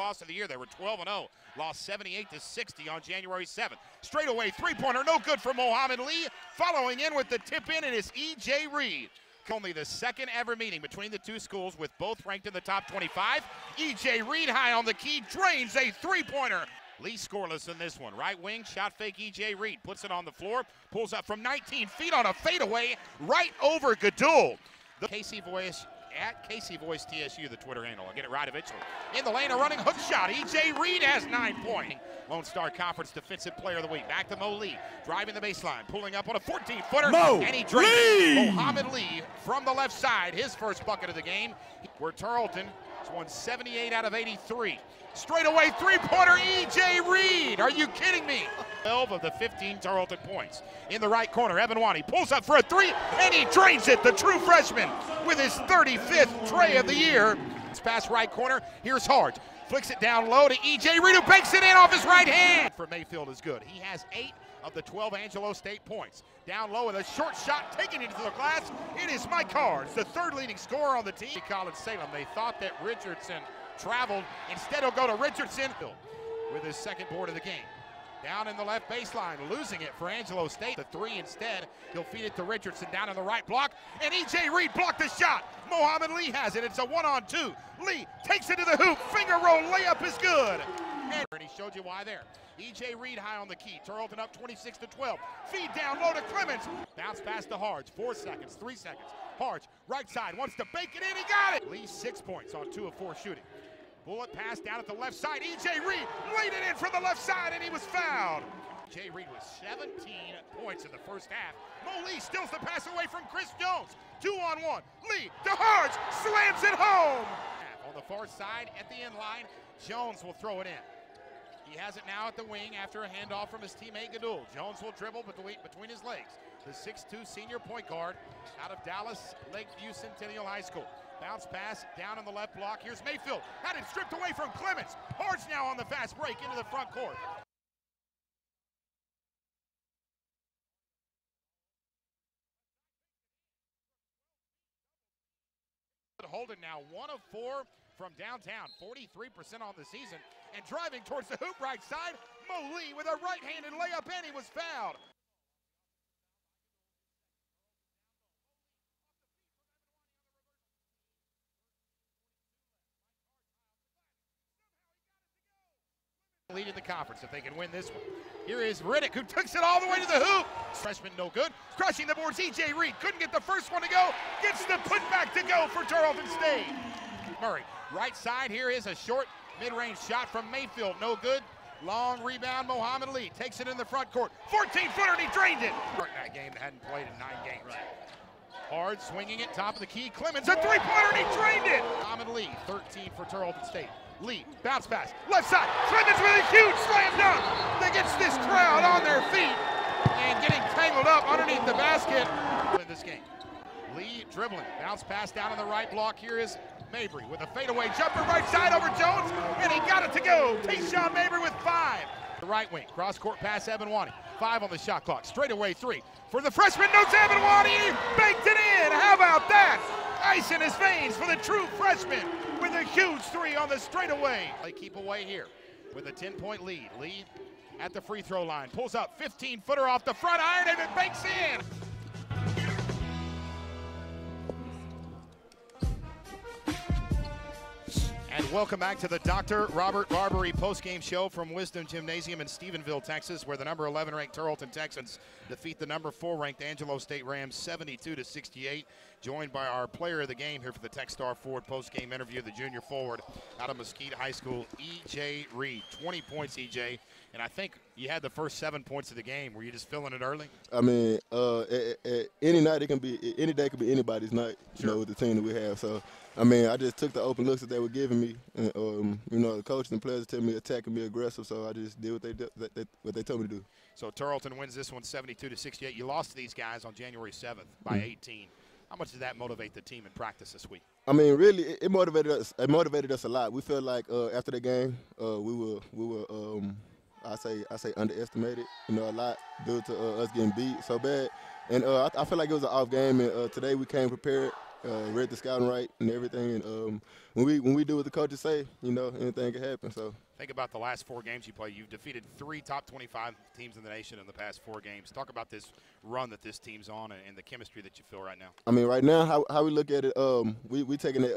loss of the year. They were 12-0, lost 78-60 on January 7th. Straightaway three-pointer, no good for Mohamed Lee. Following in with the tip-in, it is E.J. Reed. Only the second ever meeting between the two schools, with both ranked in the top 25. E.J. Reed high on the key, drains a three-pointer. Lee scoreless in this one. Right wing, shot fake E.J. Reed. Puts it on the floor, pulls up from 19 feet on a fadeaway right over Gadul. The Casey Voice, at Casey Voice TSU, the Twitter handle. I'll get it right eventually. In the lane, a running hook shot. E.J. Reed has 9 points. Lone Star Conference Defensive Player of the Week. Back to Mo Lee, driving the baseline, pulling up on a 14-footer, and he drains it. Mohamed Lee from the left side, his first bucket of the game, where Tarleton has won 78 out of 83. Straightaway three-pointer, E.J. Reed. Are you kidding me? 12 of the 15 Tarleton points. In the right corner, Evan Wani pulls up for a three, and he drains it. The true freshman with his 35th tray of the year. It's past right corner. Here's Hart. Flicks it down low to E.J. Reed, who banks it in off his right hand. For Mayfield is good. He has 8 of the 12 Angelo State points. Down low with a short shot taken into the glass. It is Mike Cards, the third leading scorer on the team. College Salem, they thought that Richardson traveled. Instead, he'll go to Richardson with his second board of the game. Down in the left baseline, losing it for Angelo State. The three instead, he'll feed it to Richardson down in the right block, and E.J. Reed blocked the shot. Mohamed Lee has it. It's a 1-on-2. Lee takes it to the hoop. Finger roll layup is good. And he showed you why there. E.J. Reed high on the key. Tarleton up 26-12. Feed down low to Clemens. Bounce pass to Harge. 4 seconds, 3 seconds. Harge, right side, wants to bake it in. He got it. Lee 6 points on 2 of 4 shooting. Bullet pass down at the left side. E.J. Reed laid it in from the left side, and he was fouled. E.J. Reed with 17 points in the first half. Mo Lee steals the pass away from Chris Jones. 2-on-1. Lee to Harge, slams it home. On the far side at the end line, Jones will throw it in. He has it now at the wing after a handoff from his teammate Gadul. Jones will dribble between his legs. The 6'2 senior point guard out of Dallas Lakeview Centennial High School. Bounce pass down in the left block. Here's Mayfield. Had it stripped away from Clemens. Harge now on the fast break into the front court. Holden now 1 of 4 from downtown, 43% on the season. And driving towards the hoop right side, Mo Lee with a right-handed layup, and he was fouled. Leading the conference if they can win this one. Here is Riddick, who takes it all the way to the hoop. Freshman no good. Crushing the boards, E.J. Reed couldn't get the first one to go. Gets the putback to go for Tarleton State. Murray, right side. Here is a short mid-range shot from Mayfield. No good. Long rebound, Mohamed Lee takes it in the front court. 14-footer, and he drained it. That game that hadn't played in 9 games. Hard swinging it, top of the key. Clemens, a three-pointer, and he drained it. Mohamed Lee, 13 for Tarleton State. Lee, bounce pass, left side. Clemens with a huge slam dunk that gets this crowd on their feet and getting tangled up underneath the basket in this game. Lee dribbling, bounce pass down in the right block. Here is Mabry with a fadeaway jumper right side over Jones, and he got it to go. Tayshawn Mabry with 5. The right wing, cross-court pass, Evan Wani. 5 on the shot clock, straightaway 3. For the freshman, notes Evan Wani, baked it in. How about that? Ice in his veins for the true freshman with a huge 3 on the straightaway. They keep away here with a 10-point lead. Lee at the free throw line, pulls up 15-footer off the front iron, and it banks in. And welcome back to the Dr. Robert Barbary postgame show from Wisdom Gymnasium in Stephenville, Texas, where the number 11 ranked Tarleton Texans defeat the number 4 ranked Angelo State Rams 72-68. Joined by our player of the game here for the Techstar Forward postgame interview, the junior forward out of Mesquite High School, E.J. Reed. 20 points, E.J. And I think you had the first 7 points of the game. Were you just feeling it early? I mean, any night it can be, any day could be anybody's night. Sure. You know, with the team that we have. So, I mean, I just took the open looks that they were giving me. And, you know, the coaches and players tell me to attack and be aggressive. So I just did what they told me to do. So Tarleton wins this one 72-68. You lost to these guys on January 7th by 18. How much did that motivate the team in practice this week? I mean, really, it motivated us. It motivated us a lot. We felt like after the game, we were I say underestimated. You know, a lot due to us getting beat so bad. And I feel like it was an off game. And today we came prepared. read the scouting right and everything. And when we do what the coaches say, anything can happen. So. Think about the last 4 games you played. You've defeated 3 top 25 teams in the nation in the past 4 games. Talk about this run that this team's on and the chemistry that you feel right now. I mean, right now, how we look at it, we taking it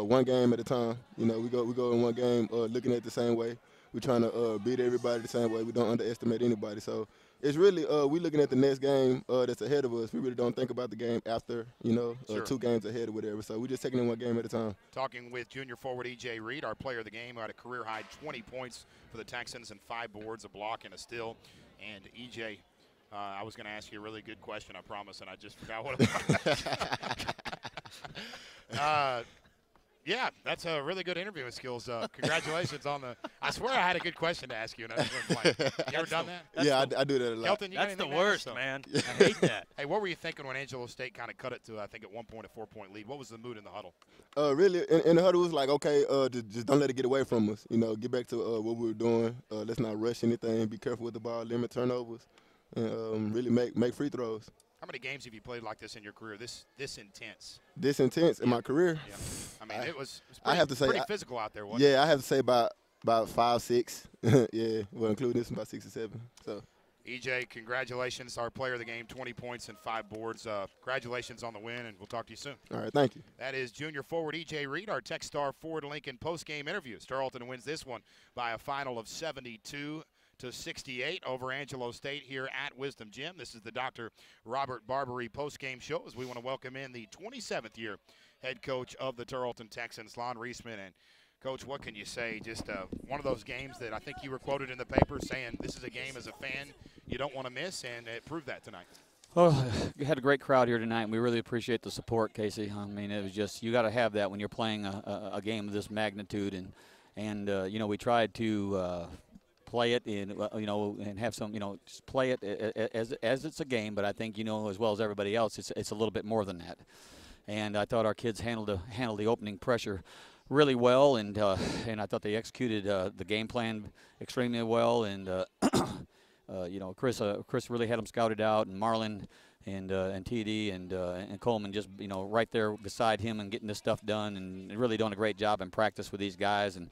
one game at a time. We go in one game looking at it the same way. We're trying to beat everybody the same way. We don't underestimate anybody. So it's really we looking at the next game that's ahead of us. We really don't think about the game after, Sure. 2 games ahead or whatever. So we're just taking it one game at a time. Talking with junior forward E.J. Reed, our player of the game, who had a career-high 20 points for the Texans and 5 boards, a block, and a steal. And E.J., I was going to ask you a really good question, I promise, and I just forgot what it was. Yeah, that's a really good interviewing skills. Congratulations on the – I swear I had a good question to ask you. And I just went blank. You ever done that? Yeah, I do that a lot. Kelton, you That's the anything worst, so? man. I hate that. Hey, what were you thinking when Angelo State kind of cut it to, I think, at one point, a 4-point lead? What was the mood in the huddle? Really, in the huddle, it was like, okay, just don't let it get away from us. Get back to what we were doing. Let's not rush anything. Be careful with the ball, limit turnovers, and really make free throws. How many games have you played like this in your career, this intense? This intense in my career? Yeah. I mean, it was pretty, I have to say, pretty physical out there, wasn't it? Yeah, I have to say about 5, 6. Yeah, well, including this, about 6 or 7. So. EJ, congratulations, our player of the game, 20 points and 5 boards. Congratulations on the win, and we'll talk to you soon. All right, thank you. That is junior forward EJ Reed, our Techstar Ford Lincoln post-game interview. Tarleton wins this one by a final of 72-68 over Angelo State here at Wisdom Gym. This is the Dr. Robert Barbary post-game show as we want to welcome in the 27th year head coach of the Tarleton Texans, Lon Reisman. And Coach, what can you say? Just one of those games that I think you were quoted in the paper saying this is a game as a fan you don't want to miss, and it proved that tonight. Well, you had a great crowd here tonight, and we really appreciate the support, Casey. I mean, it was just, you got to have that when you're playing a game of this magnitude, and we tried to play it in, and have some, just play it as it's a game, but I think, as well as everybody else, it's a little bit more than that. And I thought our kids handled the opening pressure really well, and I thought they executed the game plan extremely well, and Chris really had them scouted out, and Marlon and TD and Coleman just right there beside him and getting this stuff done, and really doing a great job in practice with these guys, and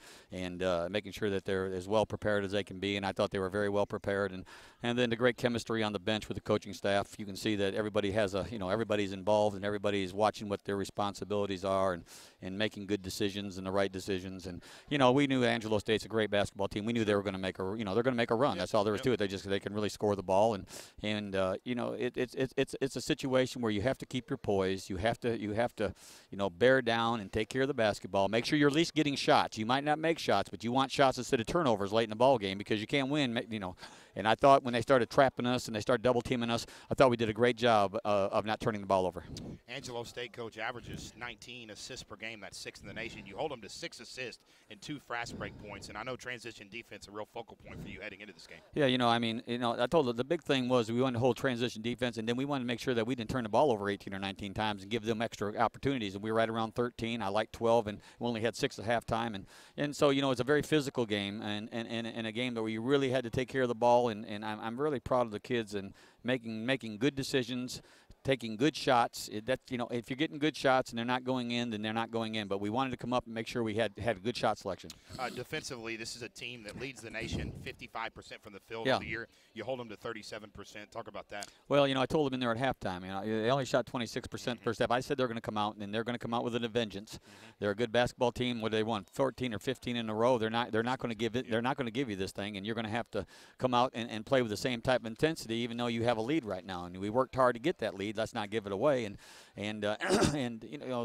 making sure that they're as well prepared as they can be. And I thought they were very well prepared, and then the great chemistry on the bench with the coaching staff. You can see that everybody has everybody's involved, and everybody's watching what their responsibilities are, and making good decisions and the right decisions. And we knew Angelo State's a great basketball team. We knew they were going to make a they're going to make a run. That's all there is to it. They can really score the ball, and it's a situation where you have to keep your poise. You have to bear down and take care of the basketball. Make sure you're at least getting shots. You might not make shots, but you want shots instead of turnovers late in the ball game, because you can't win. And I thought when they started trapping us and they started double teaming us, I thought we did a great job of not turning the ball over. Angelo State coach averages 19 assists per game. That's 6th in the nation. You hold them to 6 assists and 2 fast break points, and I know transition defense is a real focal point for you heading into this game. Yeah, I told you the big thing was we wanted to hold transition defense, and then we wanted to make sure that we didn't turn the ball over 18 or 19 times and give them extra opportunities. And we were right around 13. I liked 12, and we only had 6 at halftime. And so it's a very physical game, and a game that we really had to take care of the ball. And I'm really proud of the kids and making good decisions, taking good shots. If you're getting good shots and they're not going in, then they're not going in. But we wanted to come up and make sure we had a good shot selection. Defensively, this is a team that leads the nation 55% from the field yeah. of the year. You hold them to 37%. Talk about that. Well, I told them in there at halftime. They only shot 26% first half. I said they're going to come out, and they're going to come out with a vengeance. They're a good basketball team. What they won 14 or 15 in a row. They're not going to give it. They're not going to give you this thing, and you're going to have to come out and play with the same type of intensity, even though you have a lead right now. And we worked hard to get that lead. Let's not give it away. And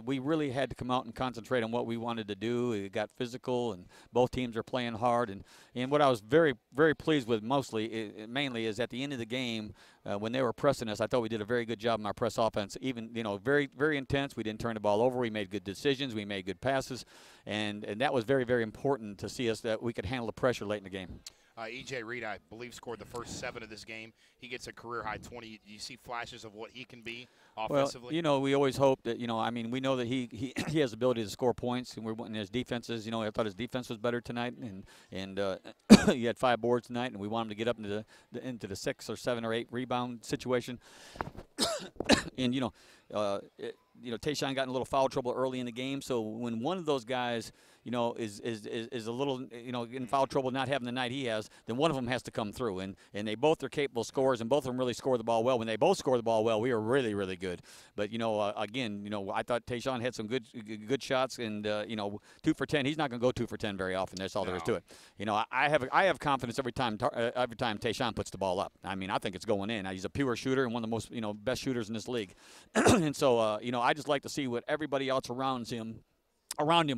we really had to come out and concentrate on what we wanted to do. It got physical, and both teams are playing hard. And what I was very, very pleased with mainly is at the end of the game, when they were pressing us, I thought we did a very good job in our press offense. Even, very, very intense. We didn't turn the ball over. We made good decisions. We made good passes. And that was very, very important to see us that we could handle the pressure late in the game. E.J. Reed, I believe, scored the first 7 of this game. He gets a career-high 20. Do you see flashes of what he can be offensively? Well, we always hope that, we know that he has the ability to score points, and we're wanting his defenses. I thought his defense was better tonight, and he had 5 boards tonight, and we want him to get up into the 6 or 7 or 8 rebound situation. And, Tayshaun got in a little foul trouble early in the game. So when one of those guys, is a little, in foul trouble, not having the night he has, then one of them has to come through. And they both are capable scorers, and both of them really score the ball well. When they both score the ball well, we are really, really good. But again, I thought Tayshaun had some good shots, and 2 for 10. He's not going to go 2 for 10 very often. That's all there is to it. I have confidence every time Tayshaun puts the ball up. I mean, I think it's going in. He's a pure shooter and one of the most best shooters in this league. And so I just like to see what everybody else around him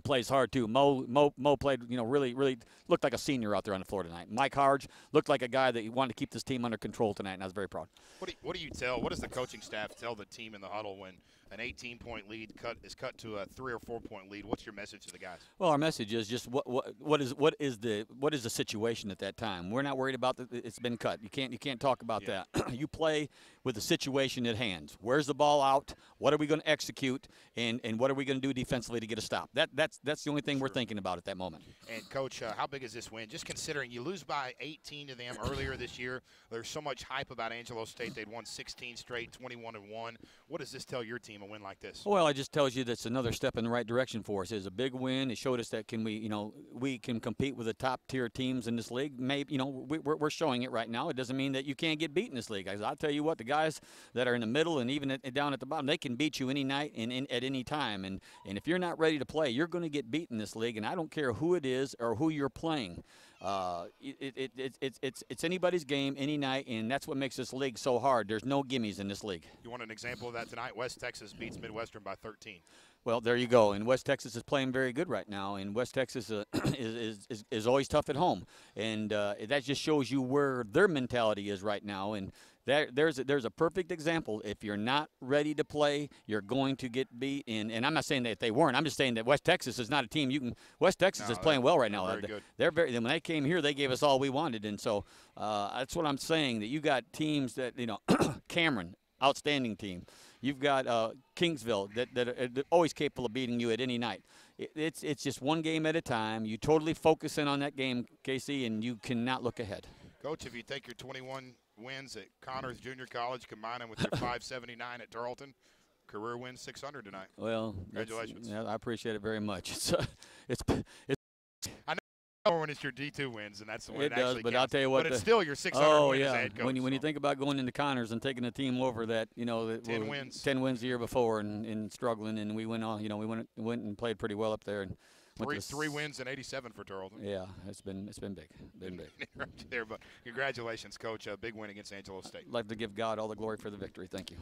plays hard too. Mo played, really looked like a senior out there on the floor tonight. Mike Harge looked like a guy that wanted to keep this team under control tonight, and I was very proud. What does the coaching staff tell the team in the huddle when an 18-point lead is cut to a 3 or 4 point lead? What's your message to the guys? Well, our message is just what is the situation at that time. We're not worried about it's been cut. You can't talk about that. You play with the situation at hand. Where's the ball out? What are we going to execute? And what are we going to do defensively to get a stop? That's the only thing we're thinking about at that moment. And Coach, how big is this win? Just considering you lose by 18 to them earlier this year. There's so much hype about Angelo State. They'd won 16 straight, 21-1. What does this tell your team? A win like this? Well, it just tells you that's another step in the right direction for us. It's a big win. It showed us that we can compete with the top tier teams in this league. Maybe we're showing it right now. It doesn't mean that you can't get beat in this league. I'll tell you what, the guys that are in the middle and even down at the bottom, they can beat you any night and at any time. And if you're not ready to play, you're going to get beat in this league. And I don't care who it is or who you're playing. It's anybody's game any night, and that's what makes this league so hard. There's no gimmies in this league. You want an example of that tonight? West Texas beats Midwestern by 13. Well, there you go. And West Texas is playing very good right now, and West Texas is always tough at home, and that just shows you where their mentality is right now. And there's a perfect example. If you're not ready to play, you're going to get beat. And I'm not saying that they weren't. I'm just saying that West Texas is not a team West Texas is playing well right now. When they came here, they gave us all we wanted. And so that's what I'm saying, that you got teams that, Cameron, outstanding team. You've got Kingsville that are always capable of beating you at any night. It's just one game at a time. You totally focus in on that game, Casey, and you cannot look ahead. Coach, if you take your 21 wins at Connors Junior College, combine them with your 579 at Tarleton, career win 600 tonight. Well, congratulations. I appreciate it very much. It's I know when it's your D2 wins, and that's the one it does. But I'll tell you what, but it's still your 600 win as a head coach. When you think about going into Connors and taking a team over that 10 wins the year before and struggling, and we went on, we went and played pretty well up there. And Three wins and 87 for Tarleton. Yeah, it's been big. Right there, but congratulations, Coach. A big win against Angelo State. I'd like to give God all the glory for the victory. Thank you.